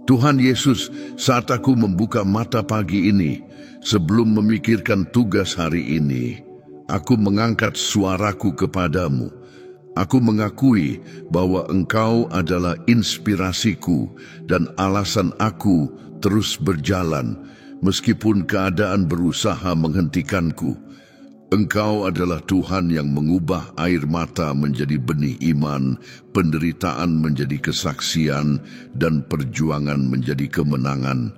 Tuhan Yesus, saat aku membuka mata pagi ini, sebelum memikirkan tugas hari ini, aku mengangkat suaraku kepadamu. Aku mengakui bahwa Engkau adalah inspirasiku dan alasan aku terus berjalan, meskipun keadaan berusaha menghentikanku. Engkau adalah Tuhan yang mengubah air mata menjadi benih iman, penderitaan menjadi kesaksian, dan perjuangan menjadi kemenangan.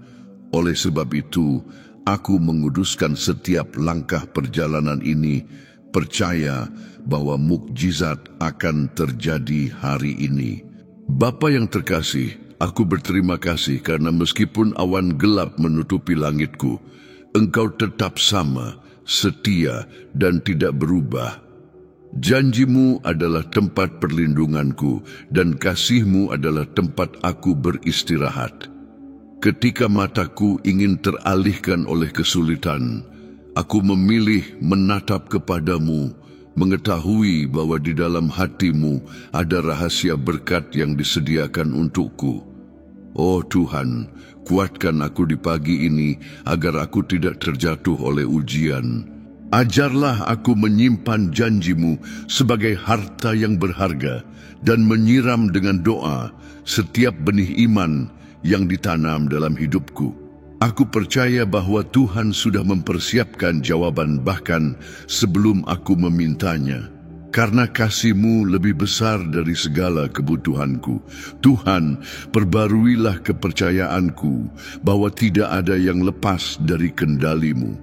Oleh sebab itu, aku menguduskan setiap langkah perjalanan ini, percaya bahwa mukjizat akan terjadi hari ini. Bapa yang terkasih, aku berterima kasih karena meskipun awan gelap menutupi langitku, Engkau tetap sama, setia, dan tidak berubah. Janjimu adalah tempat perlindunganku, dan kasih-Mu adalah tempat aku beristirahat. Ketika mataku ingin teralihkan oleh kesulitan, aku memilih menatap kepadamu, mengetahui bahwa di dalam hatimu ada rahasia berkat yang disediakan untukku. Oh Tuhan, kuatkan aku di pagi ini agar aku tidak terjatuh oleh ujian. Ajarlah aku menyimpan janjimu sebagai harta yang berharga dan menyiram dengan doa setiap benih iman yang ditanam dalam hidupku. Aku percaya bahwa Tuhan sudah mempersiapkan jawaban bahkan sebelum aku memintanya. Karena kasih-Mu lebih besar dari segala kebutuhanku. Tuhan, perbaruilah kepercayaanku bahwa tidak ada yang lepas dari kendali-Mu.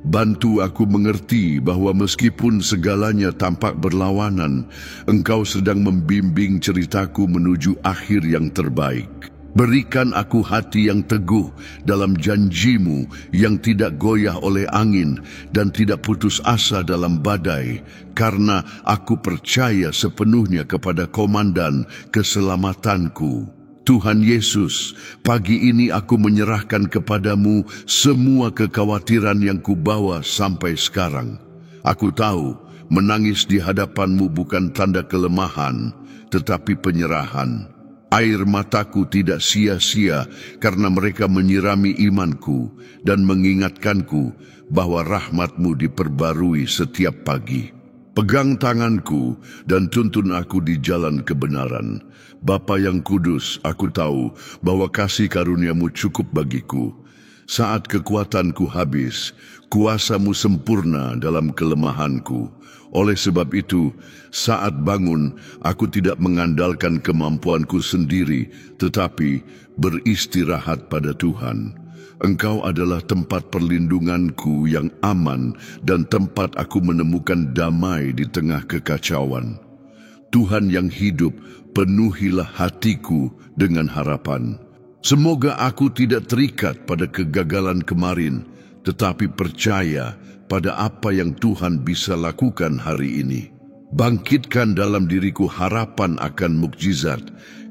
Bantu aku mengerti bahwa meskipun segalanya tampak berlawanan, Engkau sedang membimbing ceritaku menuju akhir yang terbaik. Berikan aku hati yang teguh dalam janji-Mu yang tidak goyah oleh angin dan tidak putus asa dalam badai, karena aku percaya sepenuhnya kepada Komandan keselamatanku. Tuhan Yesus, pagi ini aku menyerahkan kepadamu semua kekhawatiran yang kubawa sampai sekarang. Aku tahu menangis di hadapan-Mu bukan tanda kelemahan, tetapi penyerahan. Air mataku tidak sia-sia karena mereka menyirami imanku dan mengingatkanku bahwa rahmat-Mu diperbarui setiap pagi. Pegang tanganku dan tuntun aku di jalan kebenaran. Bapa yang kudus, aku tahu bahwa kasih karunia-Mu cukup bagiku. Saat kekuatanku habis, kuasa-Mu sempurna dalam kelemahanku. Oleh sebab itu, saat bangun, aku tidak mengandalkan kemampuanku sendiri, tetapi beristirahat pada Tuhan. Engkau adalah tempat perlindunganku yang aman dan tempat aku menemukan damai di tengah kekacauan. Tuhan yang hidup, penuhilah hatiku dengan harapan. Semoga aku tidak terikat pada kegagalan kemarin, tetapi percaya pada apa yang Tuhan bisa lakukan hari ini. Bangkitkan dalam diriku harapan akan mukjizat,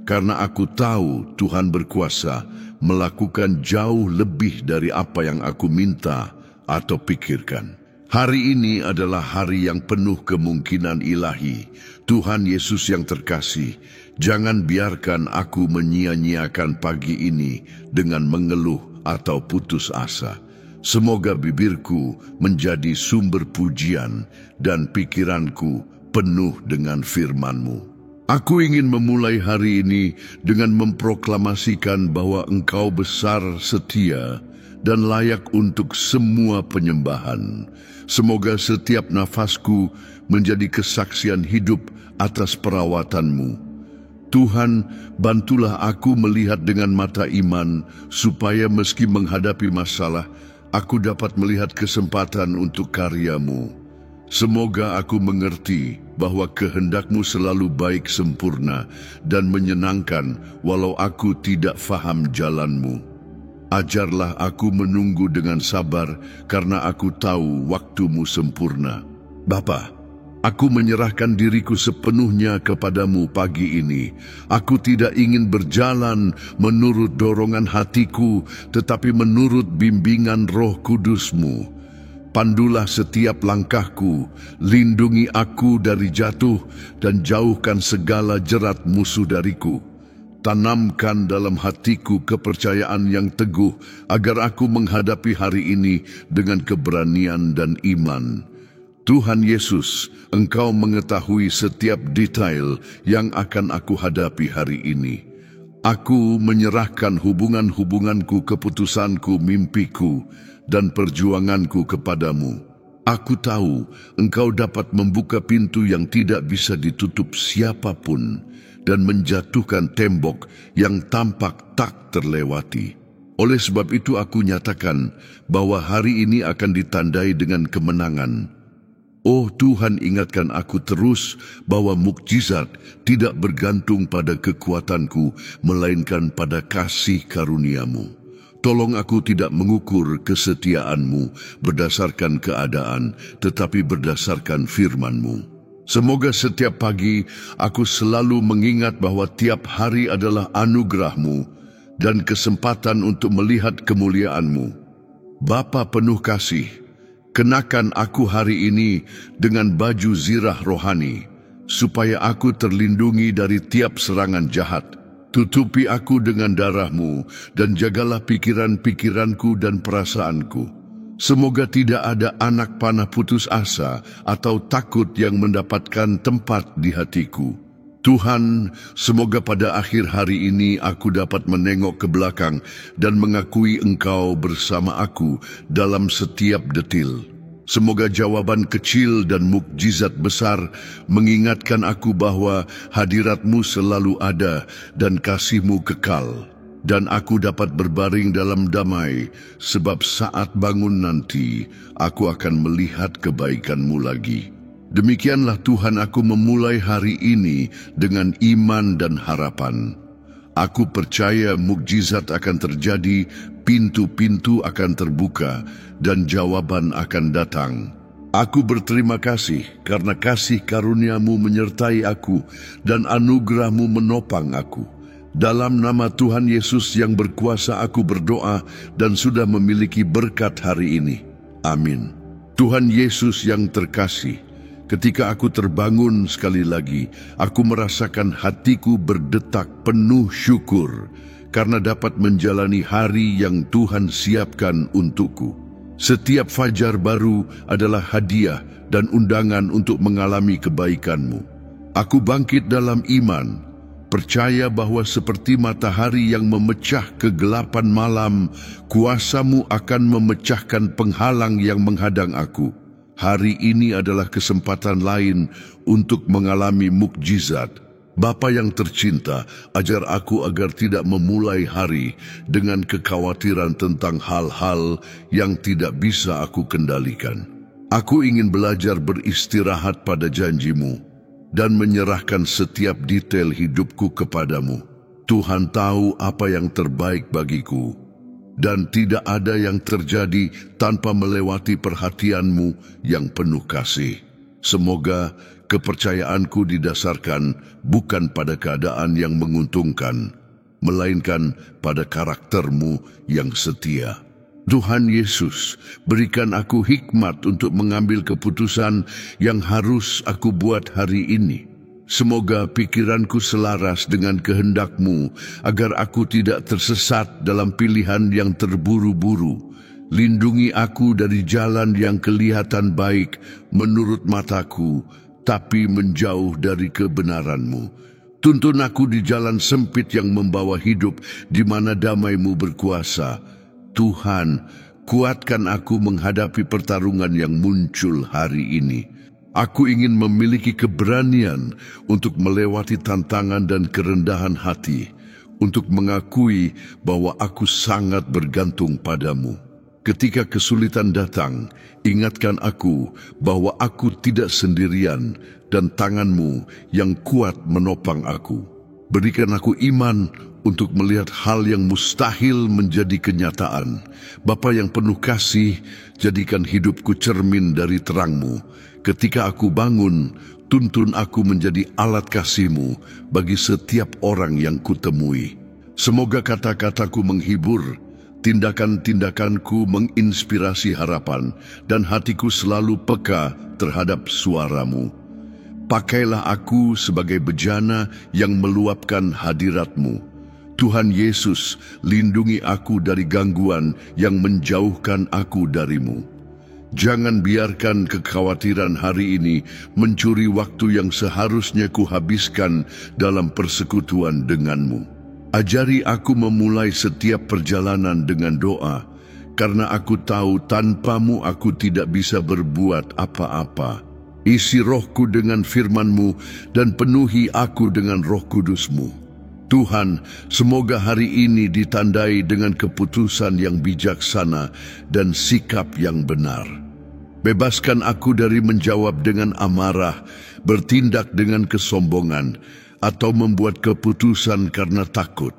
karena aku tahu Tuhan berkuasa melakukan jauh lebih dari apa yang aku minta atau pikirkan. Hari ini adalah hari yang penuh kemungkinan ilahi. Tuhan Yesus yang terkasih, jangan biarkan aku menyia-nyiakan pagi ini dengan mengeluh atau putus asa. Semoga bibirku menjadi sumber pujian dan pikiranku penuh dengan firman-Mu. Aku ingin memulai hari ini dengan memproklamasikan bahwa Engkau besar, setia, dan layak untuk semua penyembahan. Semoga setiap nafasku menjadi kesaksian hidup atas perawatan-Mu. Tuhan, bantulah aku melihat dengan mata iman, supaya meski menghadapi masalah, aku dapat melihat kesempatan untuk karya-Mu. Semoga aku mengerti bahwa kehendak-Mu selalu baik, sempurna, dan menyenangkan walau aku tidak faham jalan-Mu. Ajarlah aku menunggu dengan sabar karena aku tahu waktu-Mu sempurna. Bapa, aku menyerahkan diriku sepenuhnya kepadamu pagi ini. Aku tidak ingin berjalan menurut dorongan hatiku, tetapi menurut bimbingan Roh Kudus-Mu. Pandulah setiap langkahku, lindungi aku dari jatuh, dan jauhkan segala jerat musuh dariku. tanamkan dalam hatiku kepercayaan yang teguh agar aku menghadapi hari ini dengan keberanian dan iman. Tuhan Yesus, Engkau mengetahui setiap detail yang akan aku hadapi hari ini. Aku menyerahkan hubungan-hubunganku, keputusanku, mimpiku, dan perjuanganku kepadamu. Aku tahu Engkau dapat membuka pintu yang tidak bisa ditutup siapapun dan menjatuhkan tembok yang tampak tak terlewati. Oleh sebab itu aku nyatakan bahwa hari ini akan ditandai dengan kemenangan. Oh Tuhan, ingatkan aku terus bahwa mukjizat tidak bergantung pada kekuatanku, melainkan pada kasih karunia-Mu. Tolong aku tidak mengukur kesetiaan-Mu berdasarkan keadaan, tetapi berdasarkan firman-Mu. Semoga setiap pagi aku selalu mengingat bahwa tiap hari adalah anugerah-Mu dan kesempatan untuk melihat kemuliaan-Mu. Bapa penuh kasih, kenakan aku hari ini dengan baju zirah rohani, supaya aku terlindungi dari tiap serangan jahat. Tutupi aku dengan darah-Mu dan jagalah pikiran-pikiranku dan perasaanku. Semoga tidak ada anak panah putus asa atau takut yang mendapatkan tempat di hatiku. Tuhan, semoga pada akhir hari ini aku dapat menengok ke belakang dan mengakui Engkau bersama aku dalam setiap detil. Semoga jawaban kecil dan mukjizat besar mengingatkan aku bahwa hadirat-Mu selalu ada dan kasih-Mu kekal. Dan aku dapat berbaring dalam damai, sebab saat bangun nanti, aku akan melihat kebaikan-Mu lagi. Demikianlah Tuhan, aku memulai hari ini dengan iman dan harapan. Aku percaya mukjizat akan terjadi, pintu-pintu akan terbuka, dan jawaban akan datang. Aku berterima kasih karena kasih karunia-Mu menyertai aku, dan anugerah-Mu menopang aku. Dalam nama Tuhan Yesus yang berkuasa aku berdoa dan sudah memiliki berkat hari ini. Amin. Tuhan Yesus yang terkasih, ketika aku terbangun sekali lagi, aku merasakan hatiku berdetak penuh syukur karena dapat menjalani hari yang Tuhan siapkan untukku. Setiap fajar baru adalah hadiah dan undangan untuk mengalami kebaikan-Mu. Aku bangkit dalam iman, percaya bahwa seperti matahari yang memecah kegelapan malam, kuasa-Mu akan memecahkan penghalang yang menghadang aku. Hari ini adalah kesempatan lain untuk mengalami mukjizat. Bapa yang tercinta, ajar aku agar tidak memulai hari dengan kekhawatiran tentang hal-hal yang tidak bisa aku kendalikan. Aku ingin belajar beristirahat pada janji-Mu dan menyerahkan setiap detail hidupku kepadamu. Tuhan tahu apa yang terbaik bagiku, dan tidak ada yang terjadi tanpa melewati perhatian-Mu yang penuh kasih. Semoga kepercayaanku didasarkan bukan pada keadaan yang menguntungkan, melainkan pada karakter-Mu yang setia. Tuhan Yesus, berikan aku hikmat untuk mengambil keputusan yang harus aku buat hari ini. Semoga pikiranku selaras dengan kehendak-Mu, agar aku tidak tersesat dalam pilihan yang terburu-buru. Lindungi aku dari jalan yang kelihatan baik menurut mataku, tapi menjauh dari kebenaran-Mu. Tuntun aku di jalan sempit yang membawa hidup, di mana damai-Mu berkuasa. Tuhan, kuatkan aku menghadapi pertarungan yang muncul hari ini. Aku ingin memiliki keberanian untuk melewati tantangan dan kerendahan hati, untuk mengakui bahwa aku sangat bergantung padamu. Ketika kesulitan datang, ingatkan aku bahwa aku tidak sendirian dan tangan-Mu yang kuat menopang aku. Berikan aku iman untuk melihat hal yang mustahil menjadi kenyataan. Bapa yang penuh kasih, jadikan hidupku cermin dari terang-Mu. Ketika aku bangun, tuntun aku menjadi alat kasih-Mu bagi setiap orang yang kutemui. Semoga kata-kataku menghibur, tindakan-tindakanku menginspirasi harapan, dan hatiku selalu peka terhadap suara-Mu. Pakailah aku sebagai bejana yang meluapkan hadirat-Mu, Tuhan Yesus, lindungi aku dari gangguan yang menjauhkan aku darimu. Jangan biarkan kekhawatiran hari ini mencuri waktu yang seharusnya kuhabiskan dalam persekutuan denganmu. Ajari aku memulai setiap perjalanan dengan doa, karena aku tahu tanpamu aku tidak bisa berbuat apa-apa. Isi rohku dengan firman-Mu dan penuhi aku dengan Roh Kudus-Mu. Tuhan, semoga hari ini ditandai dengan keputusan yang bijaksana dan sikap yang benar. Bebaskan aku dari menjawab dengan amarah, bertindak dengan kesombongan, atau membuat keputusan karena takut.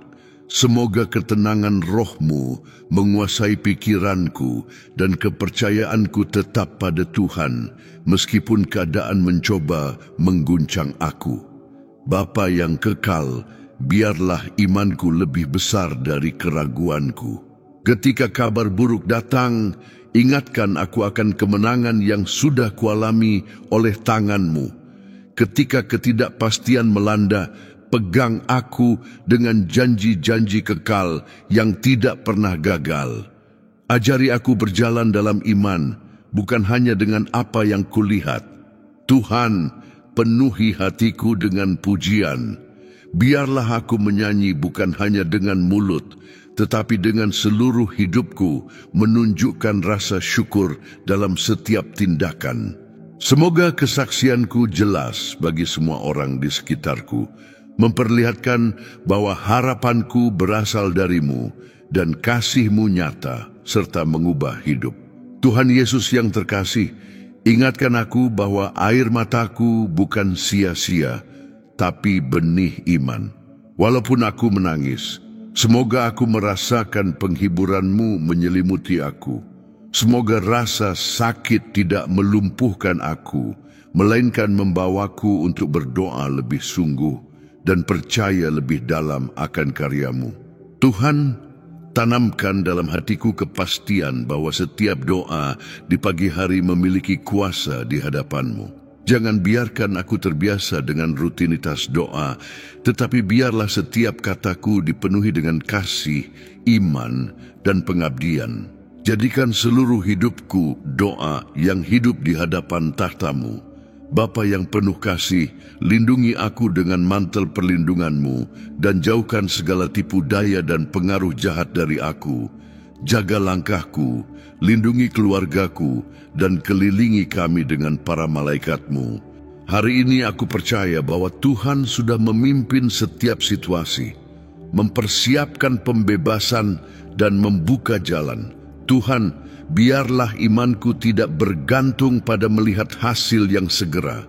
Semoga ketenangan roh-Mu menguasai pikiranku dan kepercayaanku tetap pada Tuhan, meskipun keadaan mencoba mengguncang aku. Bapa yang kekal, biarlah imanku lebih besar dari keraguanku. Ketika kabar buruk datang, ingatkan aku akan kemenangan yang sudah kualami oleh tangan-Mu. Ketika ketidakpastian melanda, pegang aku dengan janji-janji kekal yang tidak pernah gagal. Ajari aku berjalan dalam iman, bukan hanya dengan apa yang kulihat. Tuhan, penuhi hatiku dengan pujian. Biarlah aku menyanyi bukan hanya dengan mulut, tetapi dengan seluruh hidupku menunjukkan rasa syukur dalam setiap tindakan. Semoga kesaksianku jelas bagi semua orang di sekitarku, memperlihatkan bahwa harapanku berasal dari-Mu dan kasih-Mu nyata serta mengubah hidup. Tuhan Yesus yang terkasih, ingatkan aku bahwa air mataku bukan sia-sia, tapi benih iman. Walaupun aku menangis, semoga aku merasakan penghiburan-Mu menyelimuti aku. Semoga rasa sakit tidak melumpuhkan aku, melainkan membawaku untuk berdoa lebih sungguh dan percaya lebih dalam akan karya-Mu. Tuhan, tanamkan dalam hatiku kepastian bahwa setiap doa di pagi hari memiliki kuasa di hadapan-Mu. Jangan biarkan aku terbiasa dengan rutinitas doa, tetapi biarlah setiap kataku dipenuhi dengan kasih, iman, dan pengabdian. Jadikan seluruh hidupku doa yang hidup di hadapan tahta-Mu. Bapa yang penuh kasih, lindungi aku dengan mantel perlindungan-Mu dan jauhkan segala tipu daya dan pengaruh jahat dari aku. Jaga langkahku, lindungi keluargaku, dan kelilingi kami dengan para malaikat-Mu. Hari ini aku percaya bahwa Tuhan sudah memimpin setiap situasi, mempersiapkan pembebasan dan membuka jalan. Tuhan, biarlah imanku tidak bergantung pada melihat hasil yang segera.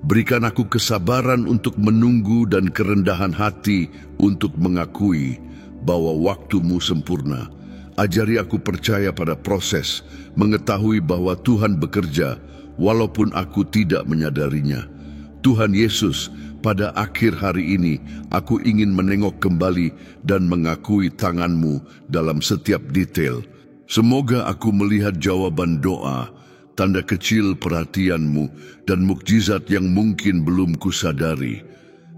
Berikan aku kesabaran untuk menunggu dan kerendahan hati untuk mengakui bahwa waktu-Mu sempurna. Ajari aku percaya pada proses, mengetahui bahwa Tuhan bekerja walaupun aku tidak menyadarinya. Tuhan Yesus, pada akhir hari ini aku ingin menengok kembali dan mengakui tangan-Mu dalam setiap detail. Semoga aku melihat jawaban doa, tanda kecil perhatian-Mu, dan mukjizat yang mungkin belum kusadari.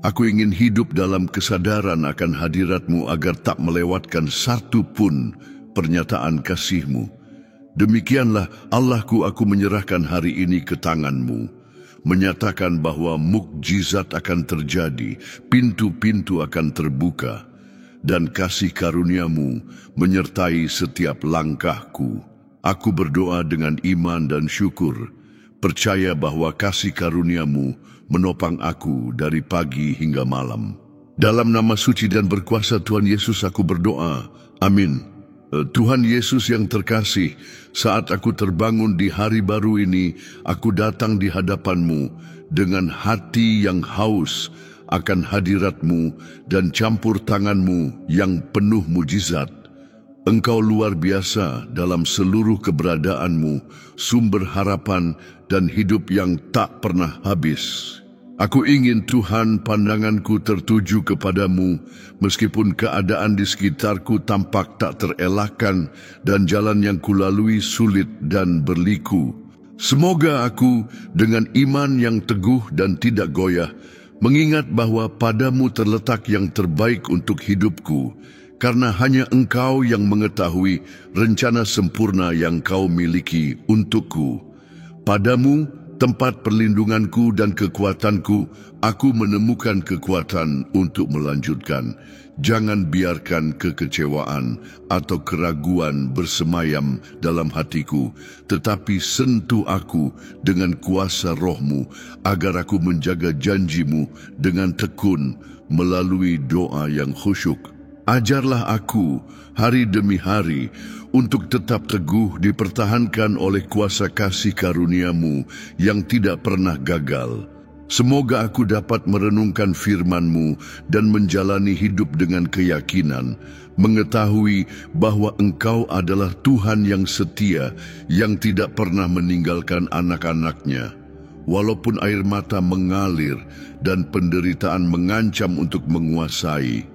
Aku ingin hidup dalam kesadaran akan hadirat-Mu agar tak melewatkan satu pun pernyataan kasih-Mu. Demikianlah Allahku, aku menyerahkan hari ini ke tangan-Mu, menyatakan bahwa mukjizat akan terjadi, pintu-pintu akan terbuka, dan kasih karunia-Mu menyertai setiap langkahku. Aku berdoa dengan iman dan syukur, percaya bahwa kasih karunia-Mu menopang aku dari pagi hingga malam. Dalam nama suci dan berkuasa Tuhan Yesus aku berdoa. Amin. Tuhan Yesus yang terkasih, saat aku terbangun di hari baru ini, aku datang di hadapan-Mu dengan hati yang haus akan hadirat-Mu dan campur tangan-Mu yang penuh mujizat. Engkau luar biasa dalam seluruh keberadaan-Mu, sumber harapan dan hidup yang tak pernah habis. Aku ingin Tuhan pandanganku tertuju kepadamu, meskipun keadaan di sekitarku tampak tak terelakkan dan jalan yang kulalui sulit dan berliku. Semoga aku dengan iman yang teguh dan tidak goyah mengingat bahwa padamu terletak yang terbaik untuk hidupku, karena hanya Engkau yang mengetahui rencana sempurna yang Kau miliki untukku. Padamu, tempat perlindunganku dan kekuatanku, aku menemukan kekuatan untuk melanjutkan. Jangan biarkan kekecewaan atau keraguan bersemayam dalam hatiku, tetapi sentuh aku dengan kuasa roh-Mu, agar aku menjaga janji-Mu dengan tekun melalui doa yang khusyuk. Ajarlah aku hari demi hari untuk tetap teguh dipertahankan oleh kuasa kasih karunia-Mu yang tidak pernah gagal. Semoga aku dapat merenungkan firman-Mu dan menjalani hidup dengan keyakinan, mengetahui bahwa Engkau adalah Tuhan yang setia, yang tidak pernah meninggalkan anak-anaknya. Walaupun air mata mengalir dan penderitaan mengancam untuk menguasai,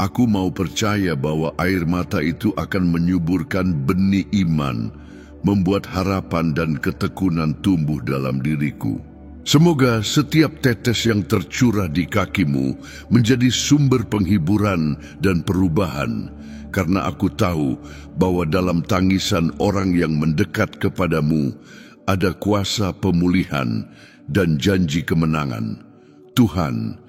aku mau percaya bahwa air mata itu akan menyuburkan benih iman, membuat harapan dan ketekunan tumbuh dalam diriku. Semoga setiap tetes yang tercurah di kaki-Mu menjadi sumber penghiburan dan perubahan, karena aku tahu bahwa dalam tangisan orang yang mendekat kepadamu ada kuasa pemulihan dan janji kemenangan. Tuhan,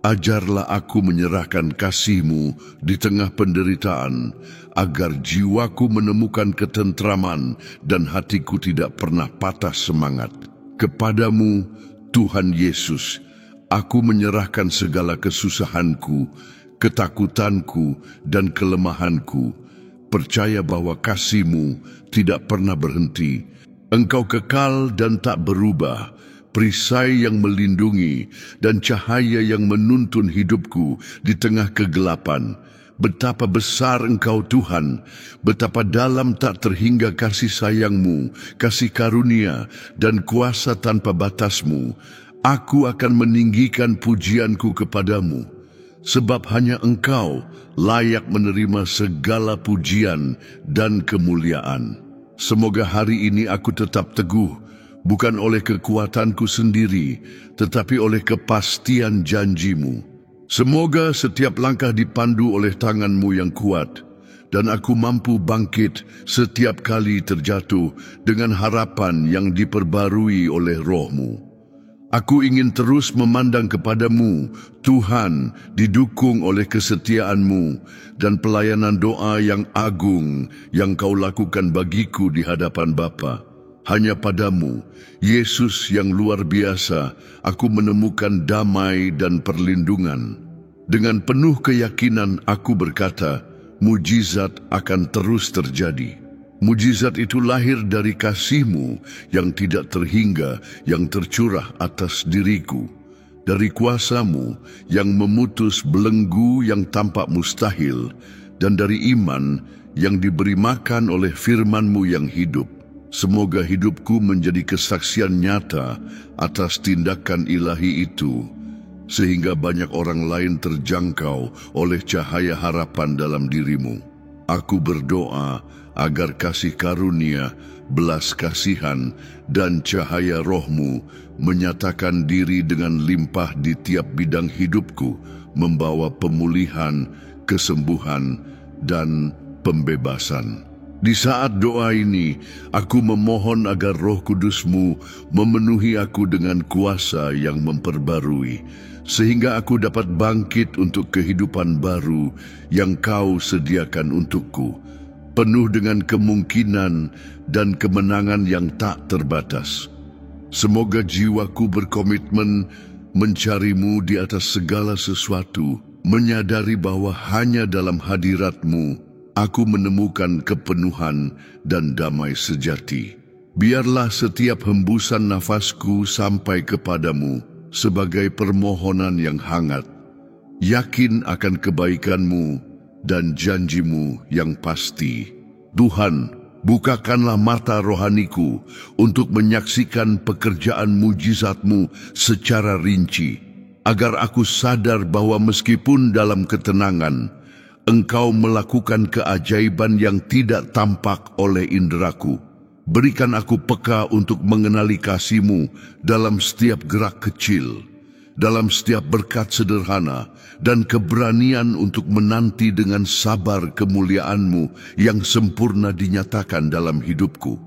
ajarlah aku menyerahkan kasih-Mu di tengah penderitaan, agar jiwaku menemukan ketentraman dan hatiku tidak pernah patah semangat. Kepadamu, Tuhan Yesus, aku menyerahkan segala kesusahanku, ketakutanku, dan kelemahanku. Percaya bahwa kasih-Mu tidak pernah berhenti. Engkau kekal dan tak berubah, perisai yang melindungi dan cahaya yang menuntun hidupku di tengah kegelapan. Betapa besar Engkau Tuhan, betapa dalam tak terhingga kasih sayang-Mu, kasih karunia dan kuasa tanpa batas-Mu. Aku akan meninggikan pujianku kepadamu, sebab hanya Engkau layak menerima segala pujian dan kemuliaan. Semoga hari ini aku tetap teguh, bukan oleh kekuatanku sendiri, tetapi oleh kepastian janji-Mu. Semoga setiap langkah dipandu oleh tangan-Mu yang kuat, dan aku mampu bangkit setiap kali terjatuh dengan harapan yang diperbarui oleh Roh-Mu. Aku ingin terus memandang kepadamu, Tuhan, didukung oleh kesetiaan-Mu dan pelayanan doa yang agung yang Kau lakukan bagiku di hadapan Bapa. Hanya padamu, Yesus yang luar biasa, aku menemukan damai dan perlindungan. Dengan penuh keyakinan aku berkata, mujizat akan terus terjadi. Mujizat itu lahir dari kasih-Mu yang tidak terhingga, yang tercurah atas diriku. Dari kuasa-Mu yang memutus belenggu yang tampak mustahil, dan dari iman yang diberi makan oleh firman-Mu yang hidup. Semoga hidupku menjadi kesaksian nyata atas tindakan ilahi itu, sehingga banyak orang lain terjangkau oleh cahaya harapan dalam diri-Mu. Aku berdoa agar kasih karunia, belas kasihan, dan cahaya Roh-Mu menyatakan diri dengan limpah di tiap bidang hidupku, membawa pemulihan, kesembuhan, dan pembebasan. Di saat doa ini, aku memohon agar Roh Kudus-Mu memenuhi aku dengan kuasa yang memperbarui, sehingga aku dapat bangkit untuk kehidupan baru yang Kau sediakan untukku, penuh dengan kemungkinan dan kemenangan yang tak terbatas. Semoga jiwaku berkomitmen mencari-Mu di atas segala sesuatu, menyadari bahwa hanya dalam hadirat-Mu aku menemukan kepenuhan dan damai sejati. Biarlah setiap hembusan nafasku sampai kepadamu sebagai permohonan yang hangat, yakin akan kebaikan-Mu dan janji-Mu yang pasti. Tuhan, bukakanlah mata rohaniku untuk menyaksikan pekerjaan mujizat-Mu secara rinci, agar aku sadar bahwa meskipun dalam ketenangan, Engkau melakukan keajaiban yang tidak tampak oleh inderaku. Berikan aku peka untuk mengenali kasih-Mu dalam setiap gerak kecil, dalam setiap berkat sederhana dan keberanian untuk menanti dengan sabar kemuliaan-Mu yang sempurna dinyatakan dalam hidupku.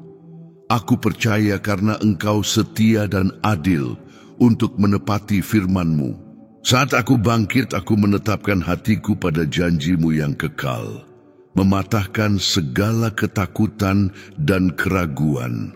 Aku percaya karena Engkau setia dan adil untuk menepati firman-Mu. Saat aku bangkit, aku menetapkan hatiku pada janji-Mu yang kekal, mematahkan segala ketakutan dan keraguan.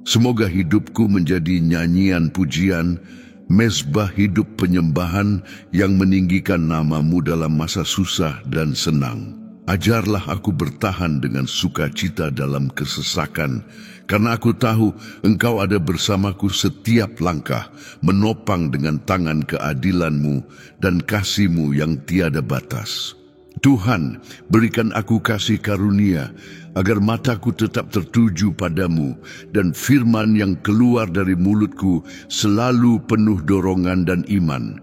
Semoga hidupku menjadi nyanyian pujian, mezbah hidup penyembahan yang meninggikan nama-Mu dalam masa susah dan senang. Ajarlah aku bertahan dengan sukacita dalam kesesakan, karena aku tahu Engkau ada bersamaku setiap langkah, menopang dengan tangan keadilan-Mu dan kasih-Mu yang tiada batas. Tuhan, berikan aku kasih karunia, agar mataku tetap tertuju padamu, dan firman yang keluar dari mulutku selalu penuh dorongan dan iman.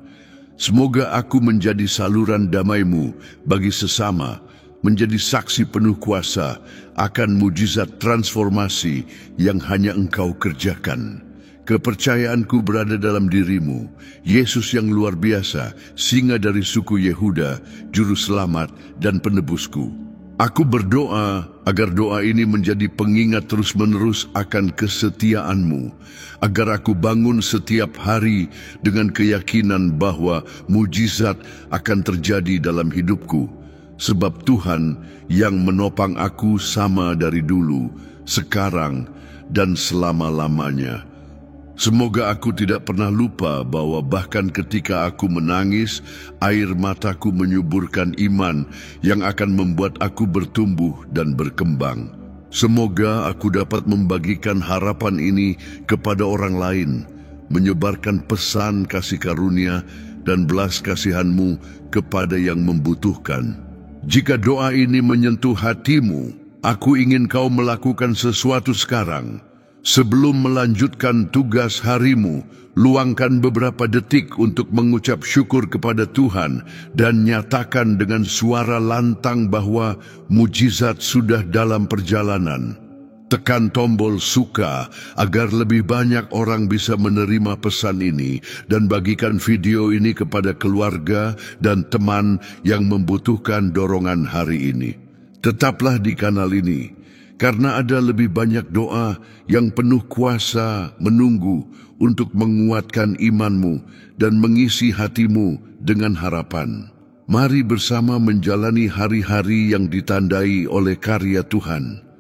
Semoga aku menjadi saluran damai-Mu bagi sesama, menjadi saksi penuh kuasa akan mujizat transformasi yang hanya Engkau kerjakan. Kepercayaanku berada dalam diri-Mu, Yesus yang luar biasa, singa dari suku Yehuda, juru selamat dan penebusku. Aku berdoa agar doa ini menjadi pengingat terus-menerus akan kesetiaan-Mu, agar aku bangun setiap hari dengan keyakinan bahwa mujizat akan terjadi dalam hidupku. Sebab Tuhan yang menopang aku sama dari dulu, sekarang, dan selama-lamanya. Semoga aku tidak pernah lupa bahwa bahkan ketika aku menangis, air mataku menyuburkan iman yang akan membuat aku bertumbuh dan berkembang. Semoga aku dapat membagikan harapan ini kepada orang lain, menyebarkan pesan kasih karunia dan belas kasihan-Mu kepada yang membutuhkan. Jika doa ini menyentuh hatimu, aku ingin kau melakukan sesuatu sekarang. Sebelum melanjutkan tugas harimu, luangkan beberapa detik untuk mengucap syukur kepada Tuhan dan nyatakan dengan suara lantang bahwa mujizat sudah dalam perjalanan. Tekan tombol suka agar lebih banyak orang bisa menerima pesan ini dan bagikan video ini kepada keluarga dan teman yang membutuhkan dorongan hari ini. Tetaplah di kanal ini, karena ada lebih banyak doa yang penuh kuasa menunggu untuk menguatkan imanmu dan mengisi hatimu dengan harapan. Mari bersama menjalani hari-hari yang ditandai oleh karya Tuhan.